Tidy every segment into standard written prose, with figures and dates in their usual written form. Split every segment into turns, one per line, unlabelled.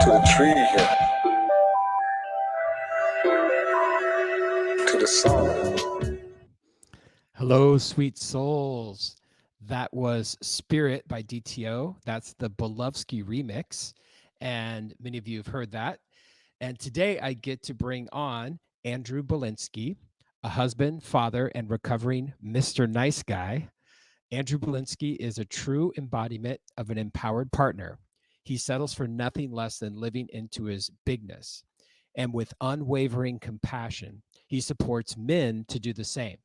to the tree here, to the sun.
Hello, sweet souls. That was Spirit by DTO. That's the Belov Ski remix. And many of you have heard that. And today I get to bring on Andrew Belinsky, a husband, father, and recovering Mr. Nice Guy. Andrew Belinsky is a true embodiment of an empowered partner. He settles for nothing less than living into his bigness. And with unwavering compassion, he supports men to do the same.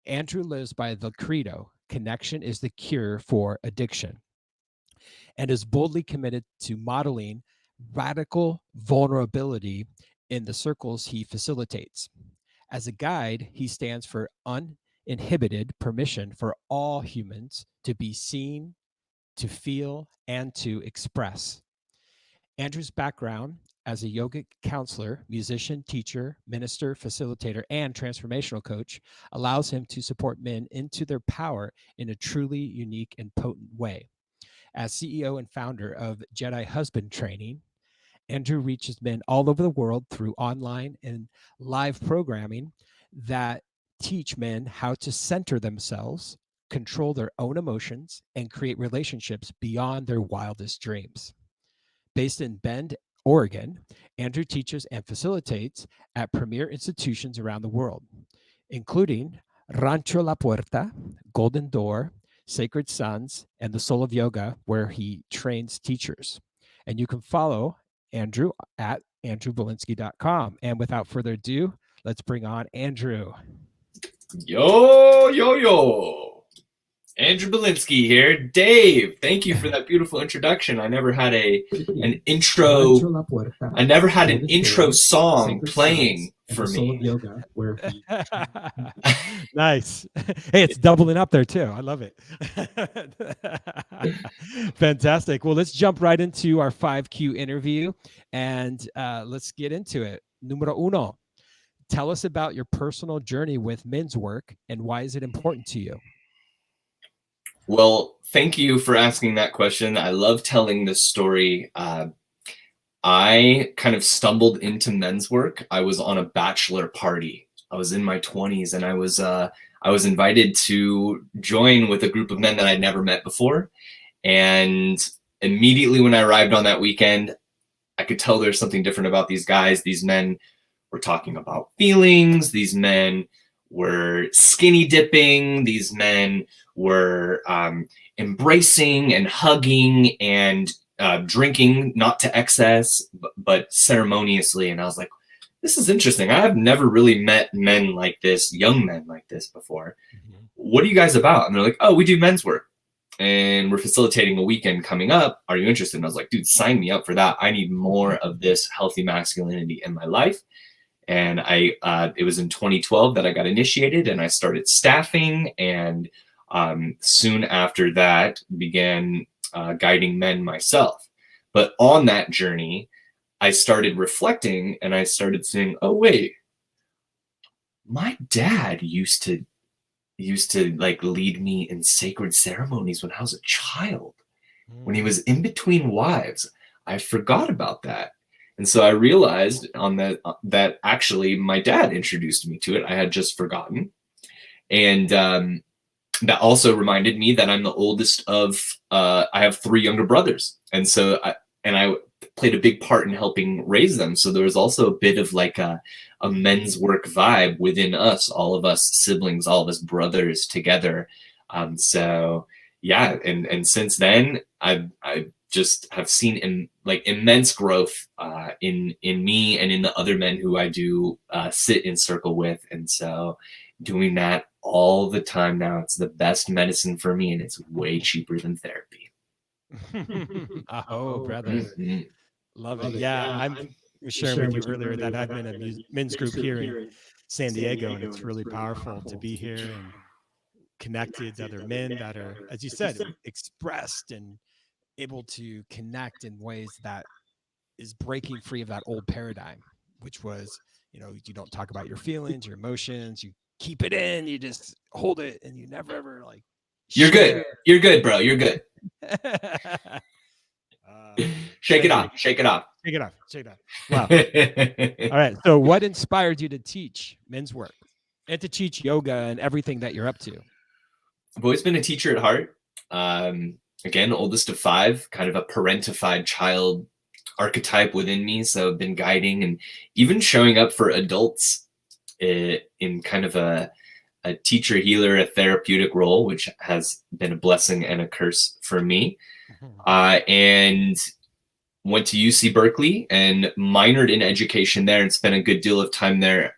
Andrew lives by the credo, connection is the cure for addiction, and is boldly committed to modeling radical vulnerability in the circles he facilitates. As a guide, he stands for uninhibited permission for all humans to be seen, to feel, and to express. Andrew's background as a yogic counselor, musician, teacher, minister, facilitator, and transformational coach allows him to support men into their power in a truly unique and potent way. As CEO and founder of Jed.i Husband Training, Andrew reaches men all over the world through online and live programming that teach men how to center themselves, control their own emotions, and create relationships beyond their wildest dreams. Based in Bend, Oregon, Andrew teaches and facilitates at premier institutions around the world, including Rancho La Puerta, Golden Door, Sacred Sons, and the Soul of Yoga, where he trains teachers. And you can follow Andrew at andrewbelinsky.com. And without further ado, let's bring on Andrew.
Yo. Andrew Belinsky here. Dave, thank you for that beautiful introduction. I never had an intro. I never had an intro song playing for me.
Nice. Hey, it's doubling up there too. I love it. Fantastic. Well, let's jump right into our 5Q interview and let's get into it. Numero uno, tell us about your personal journey with men's work and why is it important to you?
Well, thank you for asking that question. I love telling this story. I kind of stumbled into men's work. I was on a bachelor party. I was in my 20s and I was invited to join with a group of men that I'd never met before. And immediately when I arrived on that weekend, I could tell there's something different about these guys. These men were talking about feelings. These men were skinny dipping. These men were embracing and hugging and drinking, not to excess, but ceremoniously. And I was like, this is interesting. I have never really met men like this, young men like this before. Mm-hmm. What are you guys about? And they're like, oh, we do men's work. And we're facilitating a weekend coming up. Are you interested? And I was like, dude, sign me up for that. I need more of this healthy masculinity in my life. And it was in 2012 that I got initiated and I started staffing, and soon after that began guiding men myself. But on that journey, I started reflecting and I started saying, oh, wait, my dad used to like lead me in sacred ceremonies when I was a child, when he was in between wives. I forgot about that. And so I realized on that actually my dad introduced me to it. I had just forgotten. And that also reminded me that I'm the oldest of, I have 3 younger brothers. And so I played a big part in helping raise them. So there was also a bit of like a men's work vibe within us, all of us siblings, all of us brothers together. So yeah. And since then I just have seen immense growth in me and in the other men who I do sit in circle with. And so doing that all the time now, it's the best medicine for me, and it's way cheaper than therapy.
Oh, brother. Mm-hmm. Love it. Yeah, I'm sharing with you earlier that I've been a men's group here in San Diego, and it's really powerful to be here and connected to other men that are, as you said, expressed and able to connect in ways that is breaking free of that old paradigm, which was, you don't talk about your feelings, your emotions, you keep it in, you just hold it, and you never ever like
you're good, bro, you're good. Shake it
Thank you.
off. Shake it off.
Shake it off. Shake it off. Wow. All right. So what inspired you to teach men's work and to teach yoga and everything that you're up to?
I've always been a teacher at heart. Again, oldest of 5, kind of a parentified child archetype within me. So I've been guiding and even showing up for adults in kind of a teacher, healer, a therapeutic role, which has been a blessing and a curse for me. And went to UC Berkeley and minored in education there and spent a good deal of time there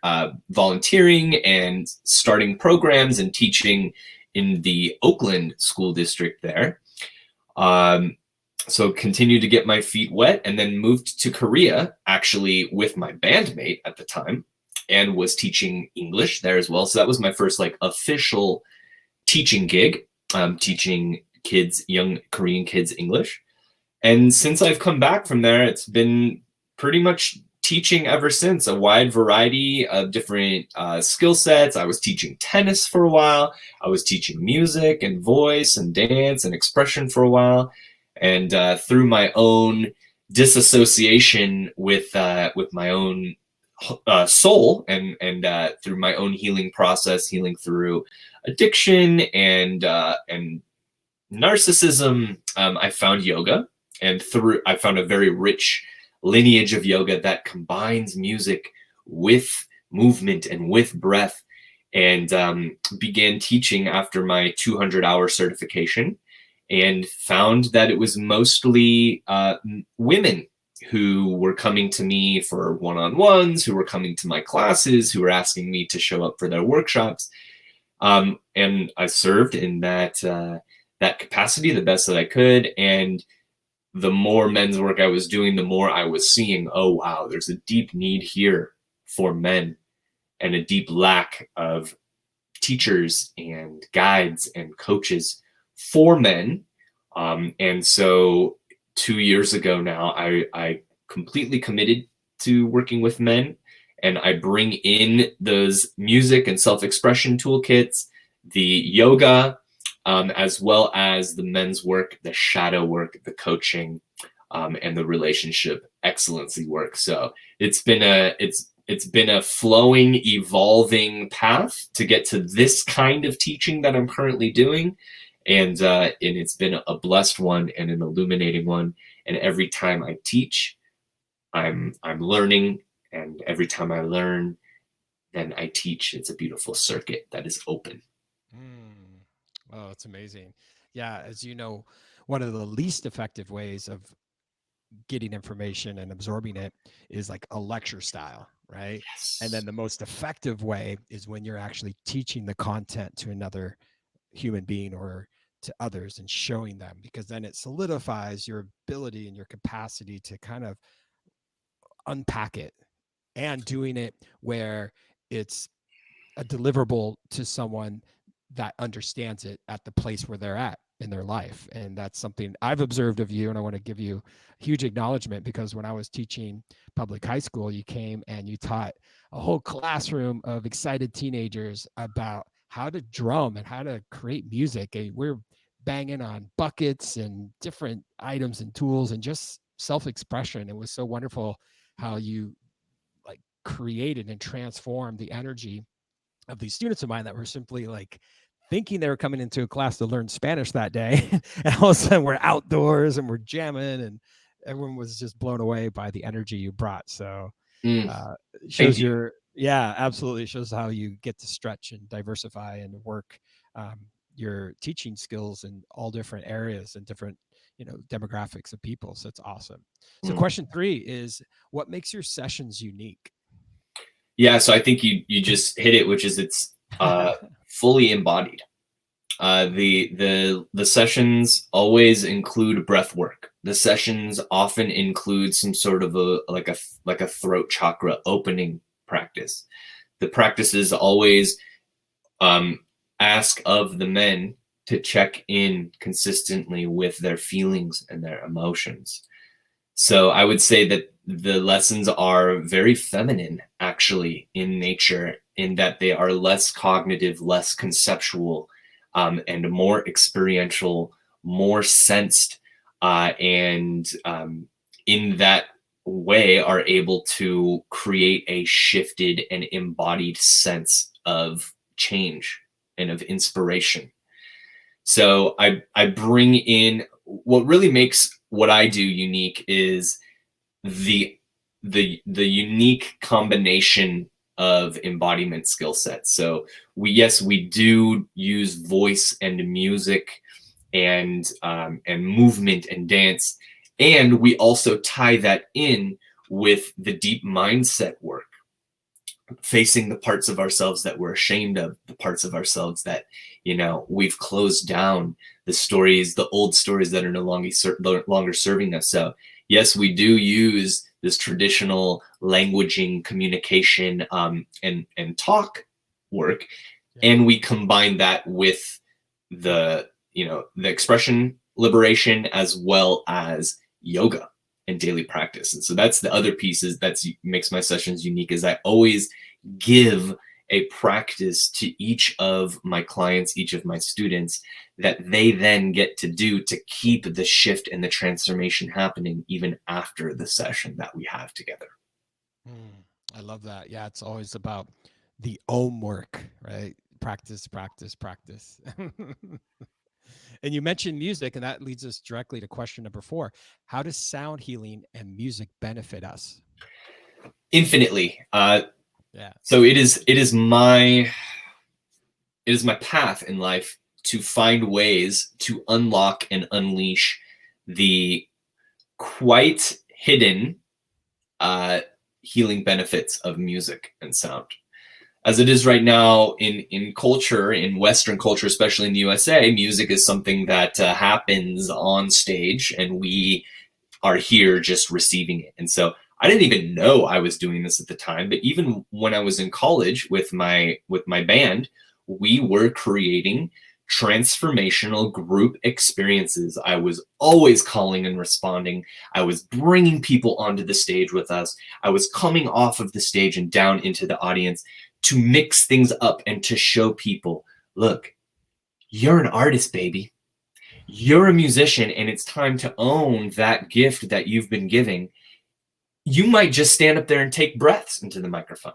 volunteering and starting programs and teaching in the Oakland school district there. So continued to get my feet wet and then moved to Korea, actually with my bandmate at the time, and was teaching English there as well. So that was my first like official teaching gig, teaching kids, young Korean kids, English. And since I've come back from there, it's been pretty much teaching ever since, a wide variety of different skill sets. I was teaching tennis for a while. I was teaching music and voice and dance and expression for a while. And through my own disassociation with my own soul and through my own healing process, healing through addiction and narcissism, I found yoga. And I found a very rich lineage of yoga that combines music with movement and with breath, and began teaching after my 200-hour certification, and found that it was mostly women who were coming to me for one-on-ones, who were coming to my classes, who were asking me to show up for their workshops. And I served in that capacity the best that I could. And the more men's work I was doing, the more I was seeing, oh, wow, there's a deep need here for men and a deep lack of teachers and guides and coaches for men. And so 2 years ago now, I completely committed to working with men, and I bring in those music and self-expression toolkits, the yoga, as well as the men's work, the shadow work, the coaching, and the relationship excellency work. So it's been a flowing, evolving path to get to this kind of teaching that I'm currently doing, and it's been a blessed one and an illuminating one. And every time I teach, I'm learning, and every time I learn, then I teach. It's a beautiful circuit that is open.
Oh, it's amazing. Yeah, as you know, one of the least effective ways of getting information and absorbing it is like a lecture style, right?
Yes.
And then the most effective way is when you're actually teaching the content to another human being or to others and showing them, because then it solidifies your ability and your capacity to kind of unpack it, and doing it where it's a deliverable to someone that understands it at the place where they're at in their life. And that's something I've observed of you, and I want to give you huge acknowledgement, because when I was teaching public high school, you came and you taught a whole classroom of excited teenagers about how to drum and how to create music. And we're banging on buckets and different items and tools and just self-expression. It was so wonderful how you like created and transformed the energy of these students of mine that were simply like thinking they were coming into a class to learn Spanish that day. And all of a sudden we're outdoors and we're jamming, and everyone was just blown away by the energy you brought. So shows your, yeah, absolutely. It shows how you get to stretch and diversify and work your teaching skills in all different areas and different, demographics of people. So it's awesome. So question 3 is, what makes your sessions unique?
Yeah, so I think you just hit it, which is it's fully embodied. The sessions always include breath work. The sessions often include some sort of a throat chakra opening practice. The practices always ask of the men to check in consistently with their feelings and their emotions. So I would say that the lessons are very feminine, actually, in nature, in that they are less cognitive, less conceptual, and more experiential, more sensed, and in that way are able to create a shifted and embodied sense of change and of inspiration. So I bring in, what really makes what I do unique is the unique combination of embodiment skill sets. So we do use voice and music and movement and dance, and we also tie that in with the deep mindset work, facing the parts of ourselves that we're ashamed of, the parts of ourselves that, you know, we've closed down, the stories, the old stories that are no longer serving us. So yes, we do use this traditional languaging, communication, and talk work, and we combine that with the expression liberation, as well as yoga and daily practice. And so that's the other pieces that makes my sessions unique, is I always give a practice to each of my clients, each of my students, that they then get to do to keep the shift and the transformation happening even after the session that we have together.
I love that. Yeah, it's always about the OM work, right? Practice, practice, practice. And you mentioned music, and that leads us directly to question number 4. How does sound healing and music benefit us?
Infinitely.
Yeah.
So it is my path in life to find ways to unlock and unleash the quite hidden healing benefits of music and sound. As it is right now in culture, in Western culture, especially in the USA, music is something that happens on stage, and we are here just receiving it. And so I didn't even know I was doing this at the time, but even when I was in college with my band, we were creating transformational group experiences. I was always calling and responding. I was bringing people onto the stage with us. I was coming off of the stage and down into the audience to mix things up and to show people, look, you're an artist, baby. You're a musician, and it's time to own that gift that you've been giving. You might just stand up there and take breaths into the microphone.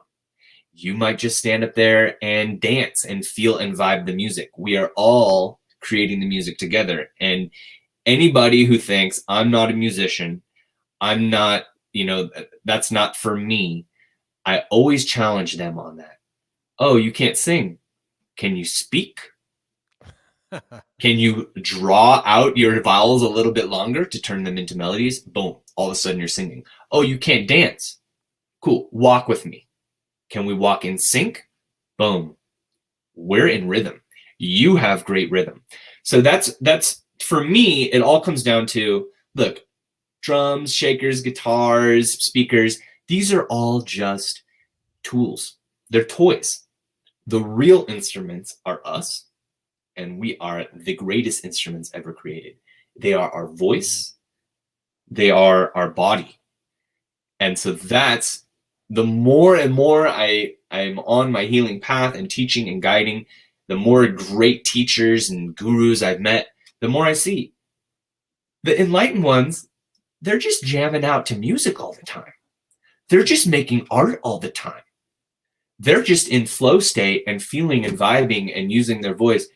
You might just stand up there and dance and feel and vibe the music. We are all creating the music together. And anybody who thinks I'm not a musician, I'm not, that's not for me, I always challenge them on that. Oh, you can't sing. Can you speak? Can you draw out your vowels a little bit longer to turn them into melodies? Boom. All of a sudden you're singing. Oh, you can't dance. Cool. Walk with me. Can we walk in sync? Boom. We're in rhythm. You have great rhythm. So that's for me, it all comes down to, look, drums, shakers, guitars, speakers, these are all just tools. They're toys. The real instruments are us, and we are the greatest instruments ever created. They are our voice. They are our body. And so that's the more and more I'm on my healing path and teaching and guiding, the more great teachers and gurus I've met, the more I see the enlightened ones, they're just jamming out to music all the time. They're just making art all the time. They're just in flow state and feeling and vibing and using their voice.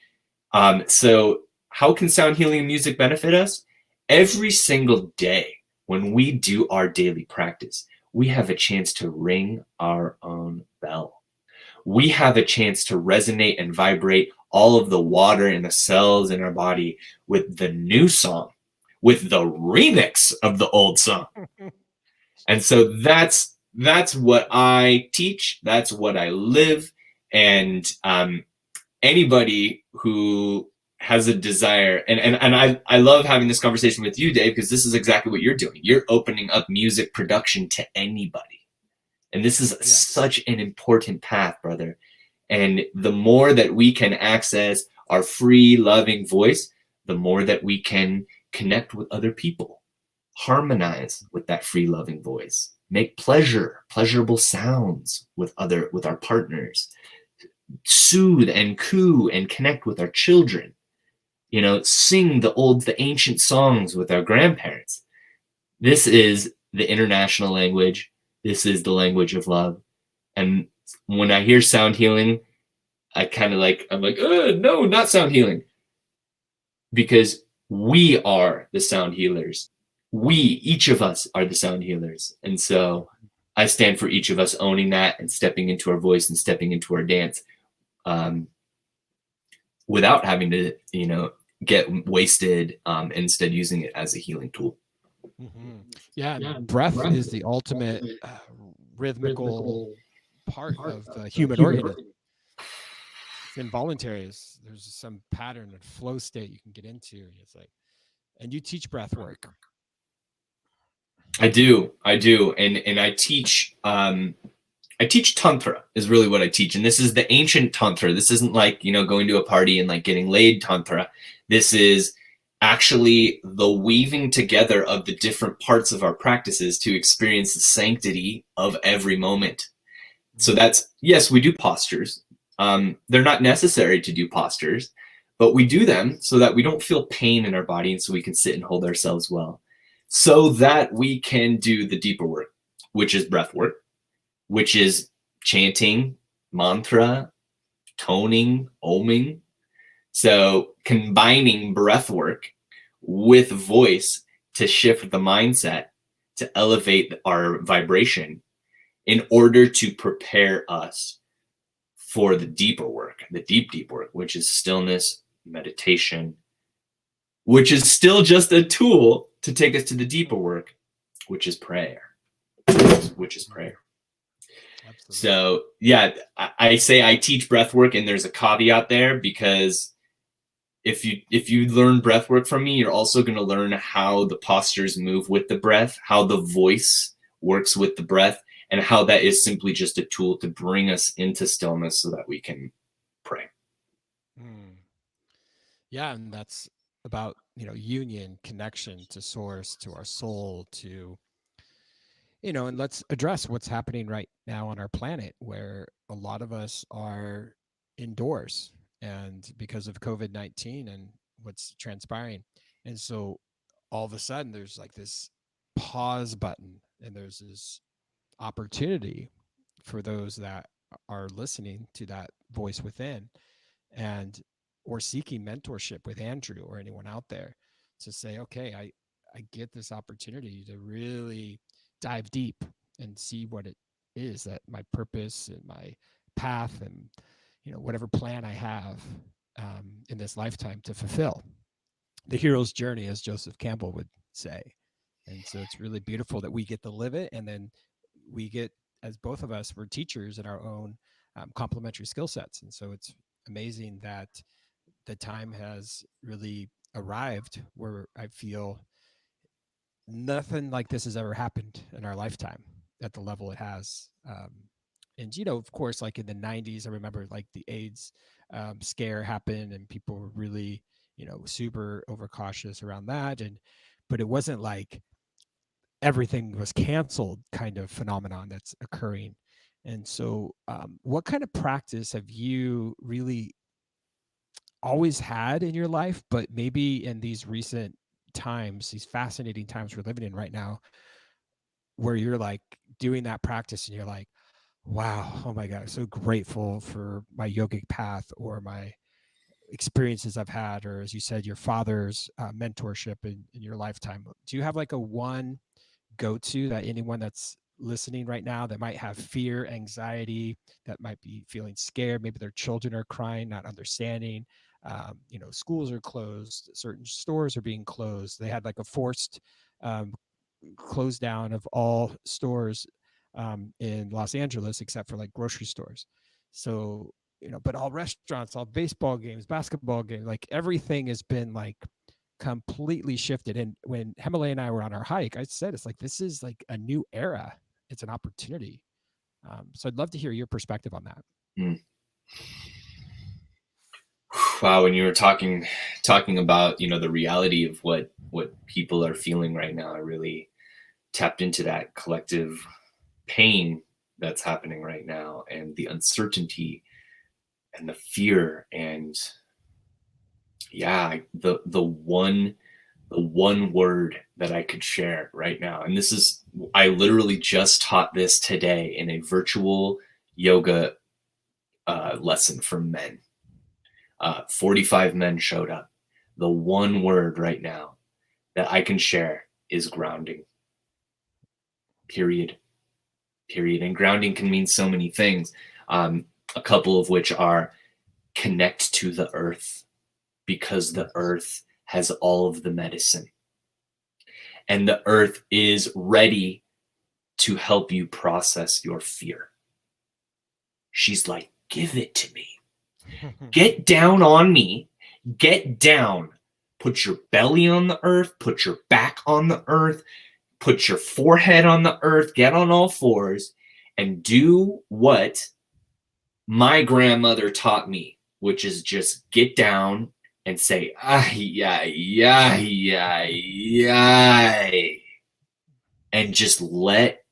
So how can sound healing and music benefit us? Every single day when we do our daily practice, we have a chance to ring our own bell. We have a chance to resonate and vibrate all of the water in the cells in our body with the new song, with the remix of the old song. And so that's what I teach. That's what I live. And anybody who has a desire, and I love having this conversation with you, Dave, because this is exactly what you're doing. You're opening up music production to anybody. And this is such an important path, brother. And the more that we can access our free, loving voice, the more that we can connect with other people, harmonize with that free, loving voice, make pleasurable sounds with our partners, soothe and coo and connect with our children. sing the ancient songs with our grandparents. This is the international language. This is the language of love. And when I hear sound healing, I'm like, no, not sound healing. Because we are the sound healers. Each of us are the sound healers. And so I stand for each of us owning that and stepping into our voice and stepping into our dance, without having to, get wasted, instead using it as a healing tool.
Mm-hmm. Yeah, and breath is the ultimate rhythmical part of the human organism. It's involuntary. There's some pattern and flow state you can get into. It's like, and you teach breath work.
I do, and I teach. I teach tantra is really what I teach, and this is the ancient tantra. This isn't like going to a party and like getting laid tantra. This is actually the weaving together of the different parts of our practices to experience the sanctity of every moment. So that's, yes, we do postures. They're not necessary to do postures, but we do them so that we don't feel pain in our body, and so we can sit and hold ourselves well, so that we can do the deeper work, which is breath work, which is chanting, mantra, toning, oming. So combining breath work with voice to shift the mindset, to elevate our vibration in order to prepare us for the deeper work, the deep work, which is stillness, meditation, which is still just a tool to take us to the deeper work, which is prayer. Absolutely. So yeah, I say I teach breath work, and there's a caveat there, because if you learn breath work from me, you're also going to learn how the postures move with the breath, how the voice works with the breath, and how that is simply just a tool to bring us into stillness so that we can pray.
Yeah, and that's about union, connection to source, to our soul, to and let's address what's happening right now on our planet, where a lot of us are indoors, and because of COVID-19 and what's transpiring. And so all of a sudden there's like this pause button, and there's this opportunity for those that are listening to that voice within, and or seeking mentorship with Andrew or anyone out there, to say, okay, I get this opportunity to really dive deep and see what it is, that my purpose and my path, and whatever plan I have in this lifetime to fulfill. The hero's journey, as Joseph Campbell would say. And so it's really beautiful that we get to live it, and then we get, as both of us, we're teachers in our own complementary skill sets. And so it's amazing that the time has really arrived where I feel nothing like this has ever happened in our lifetime at the level it has. And of course, like in the 90s, I remember like the AIDS scare happened, and people were really super overcautious around that. But it wasn't like everything was canceled kind of phenomenon that's occurring. And so what kind of practice have you really always had in your life, but maybe in these recent times, these fascinating times we're living in right now, where you're like doing that practice and you're like, wow, oh my God, I'm so grateful for my yogic path or my experiences I've had, or as you said, your father's mentorship in your lifetime. Do you have like a one go-to that anyone that's listening right now that might have fear, anxiety, that might be feeling scared, maybe their children are crying, not understanding, schools are closed, certain stores are being closed, they had like a forced close down of all stores in Los Angeles except for like grocery stores. So but all restaurants, all baseball games, basketball games, like everything has been like completely shifted. And when Himalaya and I were on our hike, I said, it's like, this is like a new era. It's an opportunity. So I'd love to hear your perspective on that.
Wow. When you were talking about, the reality of what people are feeling right now, I really tapped into that collective pain that's happening right now, and the uncertainty and the fear. And Yeah, the one word that I could share right now, and this is, I literally just taught this today in a virtual yoga lesson for men. 45 men showed up. The one word right now that I can share is grounding. Period. And grounding can mean so many things. A couple of which are connect to the earth, because the earth has all of the medicine. And the earth is ready to help you process your fear. She's like, give it to me. Get down on me. Get down. Put your belly on the earth. Put your back on the earth. Put your forehead on the earth. Get on all fours and do what my grandmother taught me, which is just get down and say, ay, ay, ay, ay, ay, and just let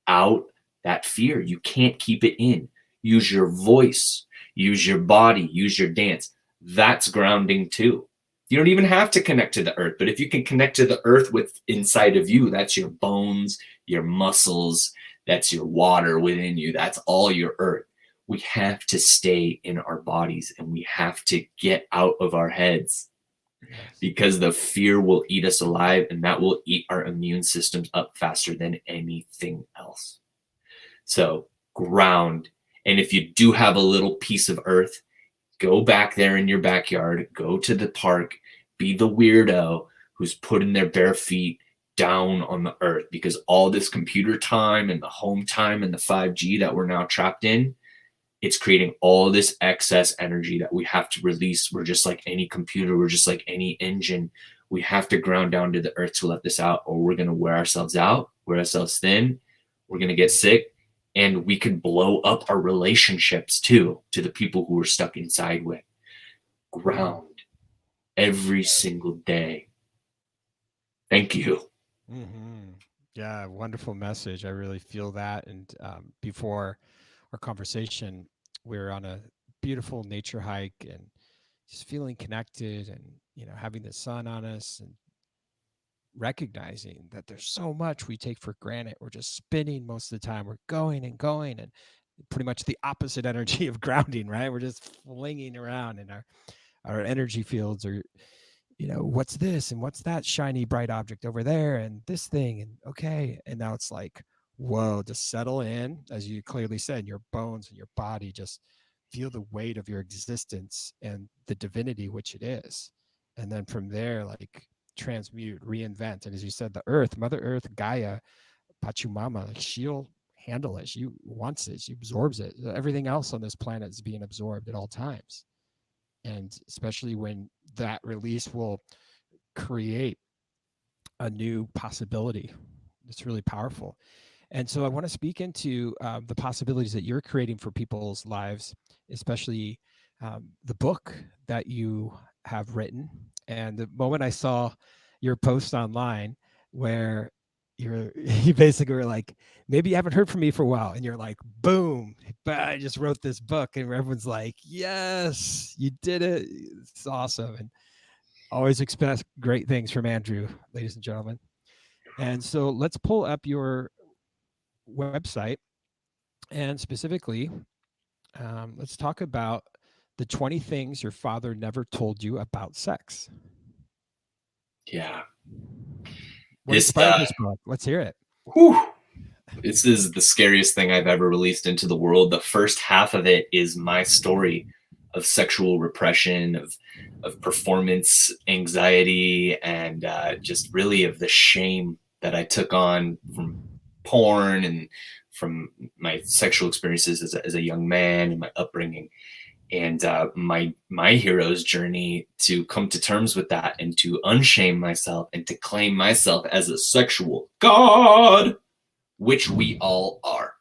out that fear. You can't keep it in. Use your voice, use your body, use your dance. That's grounding too. You don't even have to connect to the earth, but if you can connect to the earth with inside of you, that's your bones, your muscles, that's your water within you. That's all your earth. We have to stay in our bodies and we have to get out of our heads, because the fear will eat us alive, and that will eat our immune systems up faster than anything else. So ground. And if you do have a little piece of earth, go back there in your backyard, go to the park, be the weirdo who's putting their bare feet down on the earth, because all this computer time and the home time and the 5G that we're now trapped in, it's creating all this excess energy that we have to release. We're just like any computer. We're just like any engine. We have to ground down to the earth to let this out, or we're going to wear ourselves out, wear ourselves thin. We're going to get sick, and we could blow up our relationships too, to the people who we're stuck inside with. Ground every single day. Thank you.
Mm-hmm. Yeah, wonderful message. I really feel that. And before our conversation, we were on a beautiful nature hike and just feeling connected, and having the sun on us, and recognizing that there's so much we take for granted. We're just spinning most of the time. We're going and going, and pretty much the opposite energy of grounding, right? We're just flinging around, and our energy fields are, what's this and what's that shiny bright object over there, and this thing, and okay. And now it's like, whoa, just settle in, as you clearly said, your bones and your body, just feel the weight of your existence and the divinity which it is. And then from there, like, transmute, reinvent. And as you said, the earth, Mother Earth, Gaia, Pachamama, like, she'll handle it. She wants it. She absorbs it. Everything else on this planet is being absorbed at all times. And especially when that release will create a new possibility. It's really powerful. And so I want to speak into the possibilities that you're creating for people's lives, especially the book that you have written. And the moment I saw your post online where you basically were like, maybe you haven't heard from me for a while, and you're like, boom, I just wrote this book, and everyone's like, yes, you did it. It's awesome. And always expect great things from Andrew, ladies and gentlemen. And so let's pull up your website, and specifically, let's talk about the 20 things your father never told you about sex.
Yeah.
What inspired this book? Let's hear it.
Whew. This is the scariest thing I've ever released into the world. The first half of it is my story of sexual repression, of performance anxiety, and just really of the shame that I took on from porn and from my sexual experiences as a young man and my upbringing. And my hero's journey to come to terms with that and to unshame myself and to claim myself as a sexual god, which we all are.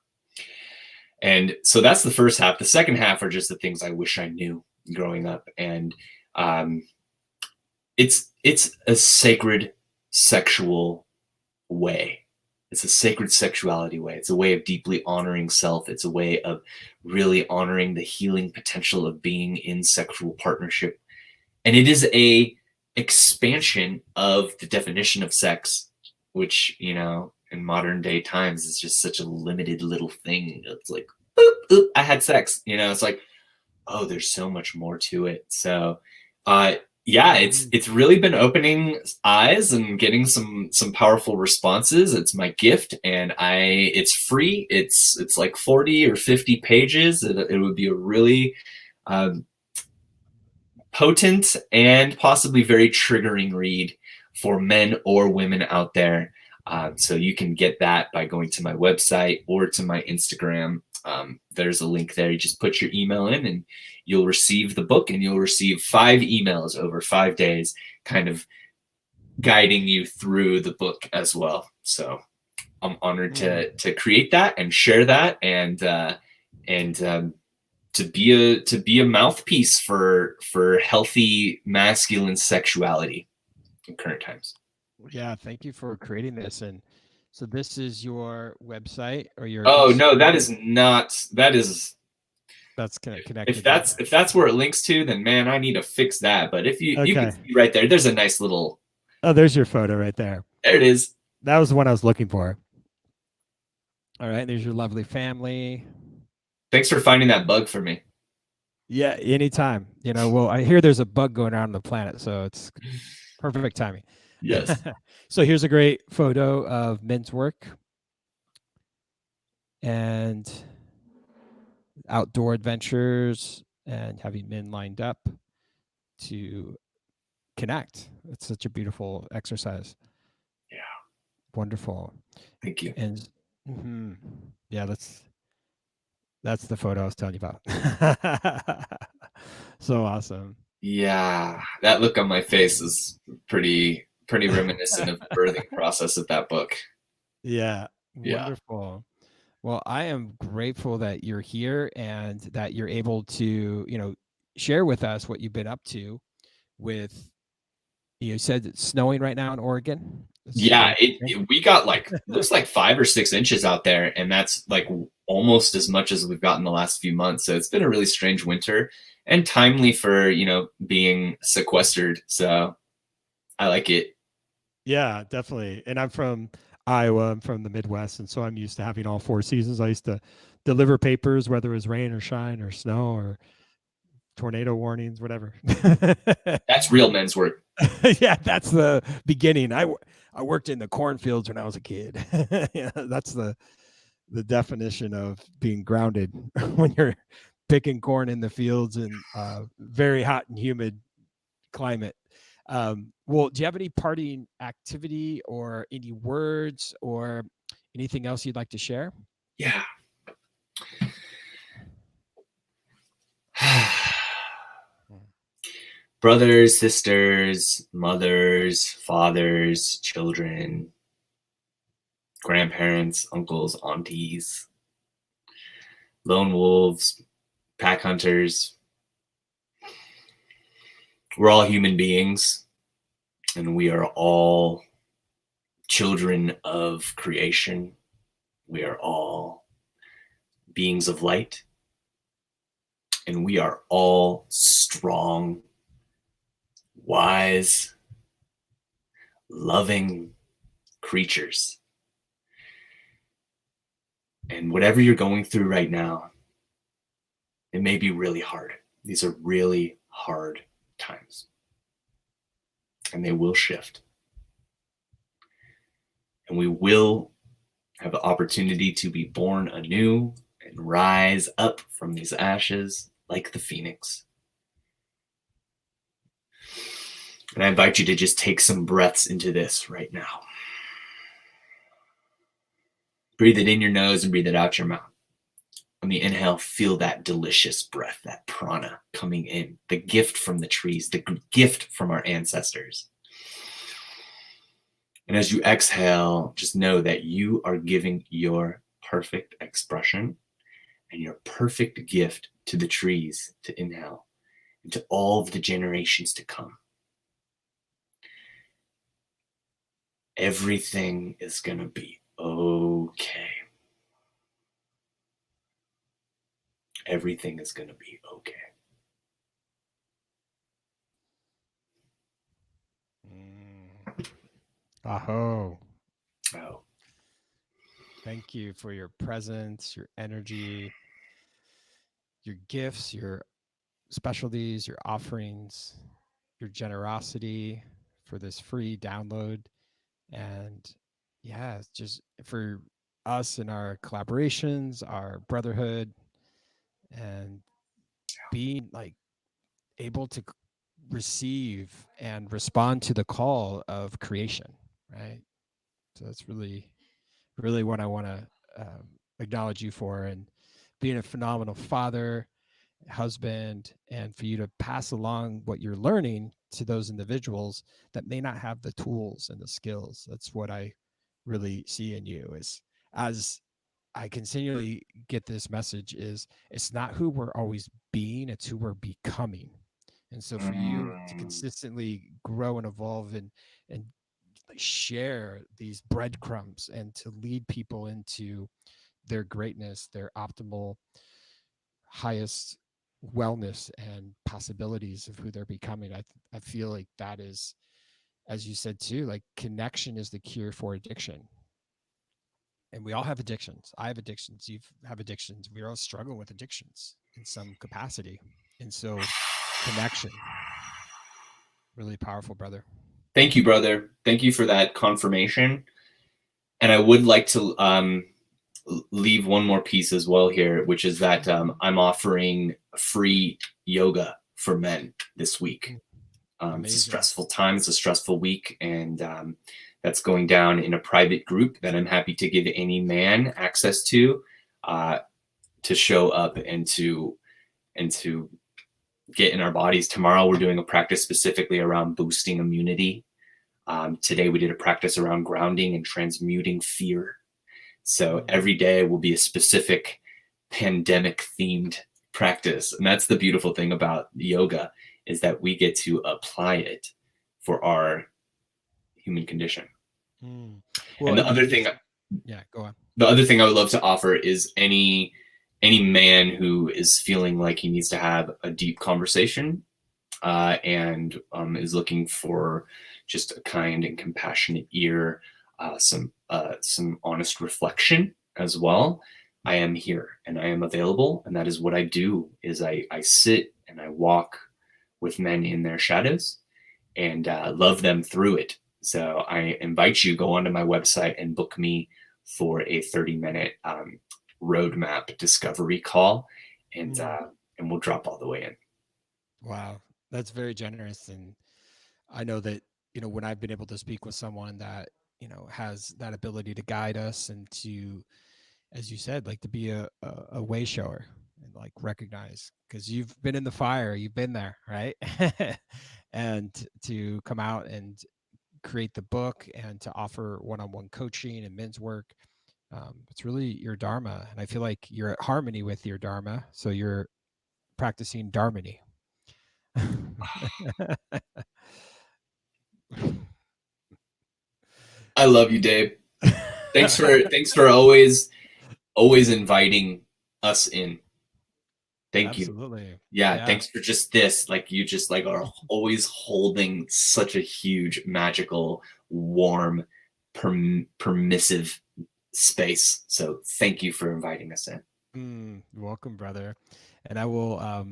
And so that's the first half. The second half are just the things I wish I knew growing up. And it's a sacred sexual way. It's a sacred sexuality way. It's a way of deeply honoring self. It's a way of really honoring the healing potential of being in sexual partnership. And it is a expansion of the definition of sex, which, you know, in modern day times is just such a limited little thing. It's like, boop, boop, I had sex. You know, it's like, oh, there's so much more to it. So, yeah, it's really been opening eyes and getting some powerful responses. It's my gift, and it's free. It's like 40 or 50 pages. It would be a really potent and possibly very triggering read for men or women out there. So you can get that by going to my website or to my Instagram. There's a link there. You just put your email in and you'll receive the book, and you'll receive 5 emails over 5 days, kind of guiding you through the book as well. So I'm honored to create that and share that, and to be a mouthpiece for healthy masculine sexuality in current times.
Yeah, thank you for creating this. And so this is your website or your
Oh
Instagram?
no, that is not. That is,
That's connected.
if that's where it links to, then man, I need to fix that. But if you can
Okay.
see right there, there's a nice little.
Oh, there's your photo right there.
There it is.
That was the one I was looking for. All right, there's your lovely family.
Thanks for finding that bug for me.
Yeah, anytime. You know, well, I hear there's a bug going around on the planet, so it's perfect timing.
Yes.
So here's a great photo of men's work and outdoor adventures and having men lined up to connect. It's such a beautiful exercise.
Yeah.
Wonderful.
Thank you.
And yeah, that's the photo I was telling you about. So awesome.
Yeah, that look on my face is pretty reminiscent of the birthing process of that book.
Yeah,
Yeah.
wonderful. Well, I am grateful that you're here and that you're able to, you know, share with us what you've been up to with, you said it's snowing right now in Oregon.
Yeah, we got like looks like 5 or 6 inches out there, and that's like almost as much as we've gotten the last few months. So it's been a really strange winter, and timely for, you know, being sequestered. So I like it.
Yeah, definitely. And I'm from Iowa. I'm from the Midwest, and so I'm used to having all 4 seasons. I used to deliver papers, whether it was rain or shine or snow or tornado warnings, whatever.
That's real men's work.
Yeah, that's the beginning. I worked in the cornfields when I was a kid. Yeah, that's the definition of being grounded when you're picking corn in the fields in very hot and humid climate. Well, do you have any parting activity or any words or anything else you'd like to share?
Yeah. Brothers, sisters, mothers, fathers, children, grandparents, uncles, aunties, lone wolves, pack hunters. We're all human beings, and we are all children of creation. We are all beings of light, and we are all strong, wise, loving creatures. And whatever you're going through right now, it may be really hard. These are really hard times, and they will shift. And we will have the opportunity to be born anew and rise up from these ashes like the phoenix. And I invite you to just take some breaths into this right now. Breathe it in your nose and breathe it out your mouth. On the inhale, feel that delicious breath, that prana coming in, the gift from the trees, the gift from our ancestors. And as you exhale, just know that you are giving your perfect expression and your perfect gift to the trees to inhale and to all of the generations to come. Everything is going to be okay. Everything is going to be okay.
Aho.
Oh,
Thank you for your presence, your energy, your gifts, your specialties, your offerings, your generosity for this free download. And yeah, it's just for us and our collaborations, our brotherhood, and being like able to receive and respond to the call of creation, right? So that's really what I want to acknowledge you for, and being a phenomenal father, husband, and for you to pass along what you're learning to those individuals that may not have the tools and the skills. That's what I really see in you, is as I continually get this message, is it's not who we're always being, it's who we're becoming. And so for you to
mm,
consistently grow and evolve and share these breadcrumbs and to lead people into their greatness, their optimal, highest wellness and possibilities of who they're becoming. I feel like that is, as you said too, like connection is the cure for addiction. And we all have addictions. I have addictions. You have addictions. We're all struggling with addictions in some capacity. And so connection, really powerful, brother.
thank you, brother. Thank you for that confirmation. And I would like to leave one more piece as well here, which is that I'm offering free yoga for men this week. It's a
Amazing.
stressful time. It's a stressful week, and that's going down in a private group that I'm happy to give any man access uh, to show up and to get in our bodies. Tomorrow we're doing a practice specifically around boosting immunity. Today we did a practice around grounding and transmuting fear. So every day will be a specific pandemic themed practice. And that's the beautiful thing about yoga, is that we get to apply it for our human condition.
Well,
And
and you just, yeah, go on.
the other thing I would love to offer is any man who is feeling like he needs to have a deep conversation and is looking for just a kind and compassionate ear, some honest reflection as well. I am here and I am available, and that is what I do. Is I sit and I walk with men in their shadows and love them through it. So I invite you, go onto my website and book me for a 30-minute roadmap discovery call, and we'll drop all the way in.
Wow, that's very generous. And I know that, when I've been able to speak with someone that, has that ability to guide us and to, as you said, like to be a way shower and like recognize, because you've been in the fire, you've been there, right? And to come out and create the book and to offer one-on-one coaching and men's work, it's really your dharma. And I feel like you're at harmony with your dharma, so you're practicing dharmony.
I love you, Dave. Thanks for always inviting us in. Thank you.
Absolutely.
Yeah,
Yeah.
thanks for just this. Like, you just like are always holding such a huge, magical, warm, permissive space. So thank you for inviting us in.
You're welcome, brother. And I will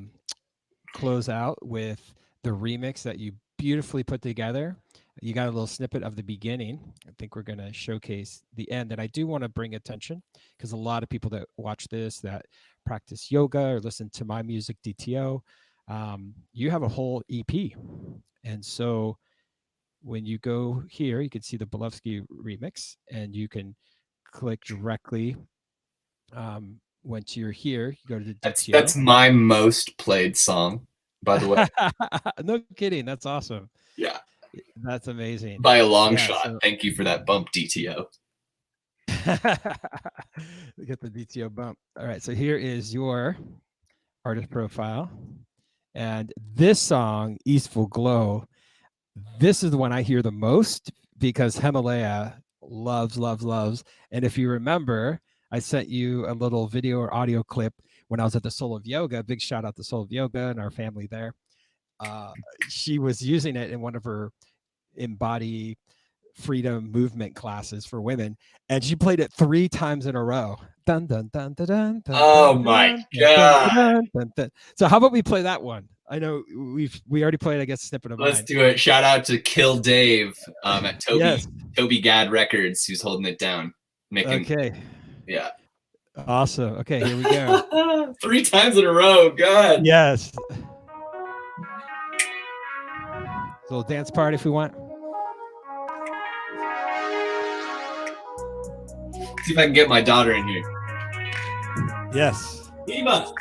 close out with the remix that you beautifully put together. You got a little snippet of the beginning. I think we're going to showcase the end. And I do want to bring attention, because a lot of people that watch this, that practice yoga or listen to my music, DTO, you have a whole EP. And so when you go here, you can see the Belov Ski remix, and you can click directly. Once you're here, you go to the
That's
DTO.
my most played song, by the way.
No kidding. That's awesome.
Yeah,
That's amazing.
by a long
Yeah.
shot.
So
Thank you for that bump, DTO.
get the DTO bump. All right. So here is your artist profile. And this song, Eastful Glow, this is the one I hear the most, because Himalaya loves, loves, loves. And if you remember, I sent you a little video or audio clip when I was at the Soul of Yoga. Big shout out to Soul of Yoga and our family there. She was using it in one of her embody freedom movement classes for women, and she played it 3 times in a row. Dun dun dun dun dun dun
Oh
dun
my
dun
God.
dun dun dun. So how about we play that one? I know we already played, I guess, a snippet of
Let's
mine.
do it. Shout out to Kill Dave at
Yes.
Toby Gad Records, who's holding it down. Making
Okay.
yeah.
Awesome. Okay, here we go.
3 times in a row. God.
Yes. Little dance party if we want.
See if I can get my daughter in here.
Yes.
Eva.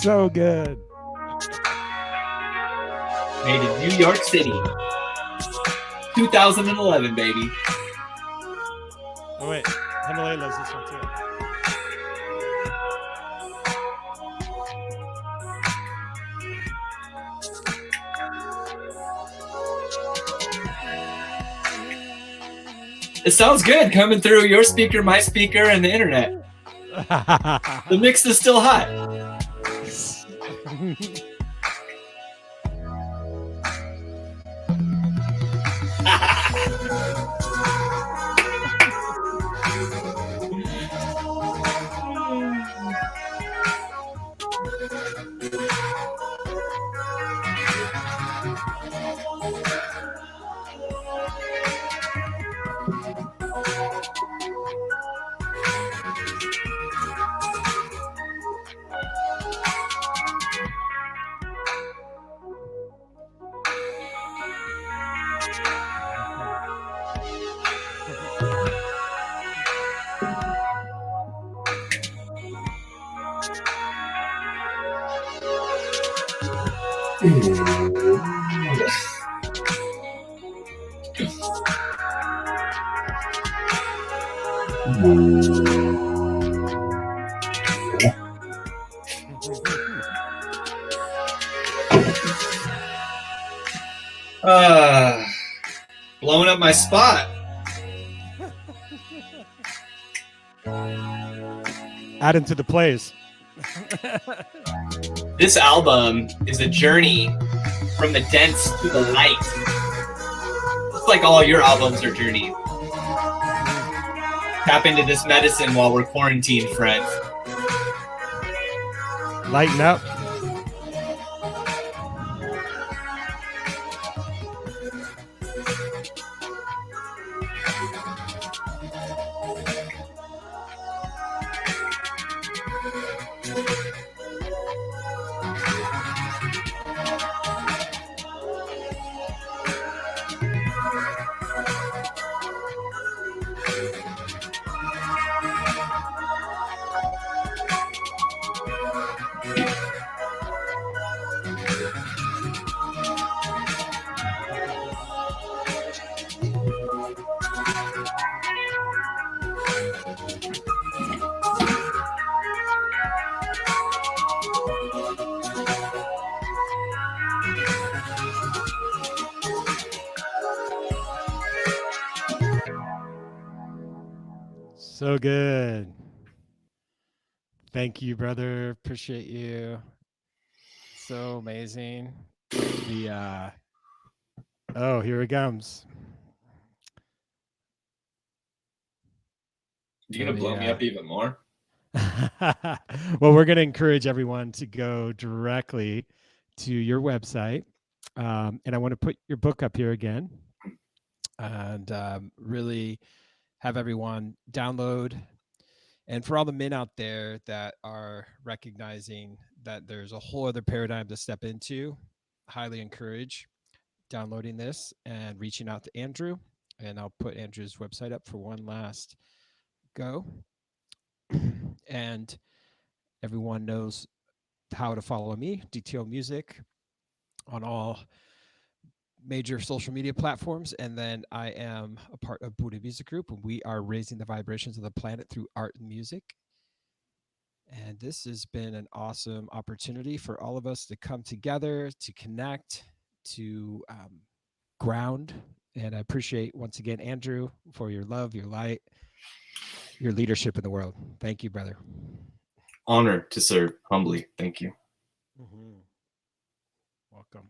So good.
Made in New York City. 2011, baby.
Oh wait, Himalaya loves this one too.
It sounds good coming through your speaker, my speaker, and the internet. The mix is still hot. Blowing up my spot.
Add into the plays.
This album is a journey from the dense to the light. It's like all your albums are journeys. Tap into this medicine while we're quarantined, friends.
Lighten up. So good. Thank you, brother. Appreciate you. So amazing. The oh, here it comes.
You gonna blow me up even more?
Well, we're going to encourage everyone to go directly to your website. And I want to put your book up here again and really have everyone download. And for all the men out there that are recognizing that there's a whole other paradigm to step into, highly encourage downloading this and reaching out to Andrew. And I'll put Andrew's website up for one last go. And everyone knows how to follow me, DTO Music, on all major social media platforms. And then I am a part of Buddha Music Group, and we are raising the vibrations of the planet through art and music. And this has been an awesome opportunity for all of us to come together, to connect, to ground. And I appreciate once again, Andrew, for your love, your light, your leadership in the world. Thank you, brother.
Honored to serve humbly. Thank you.
Mm-hmm. Welcome.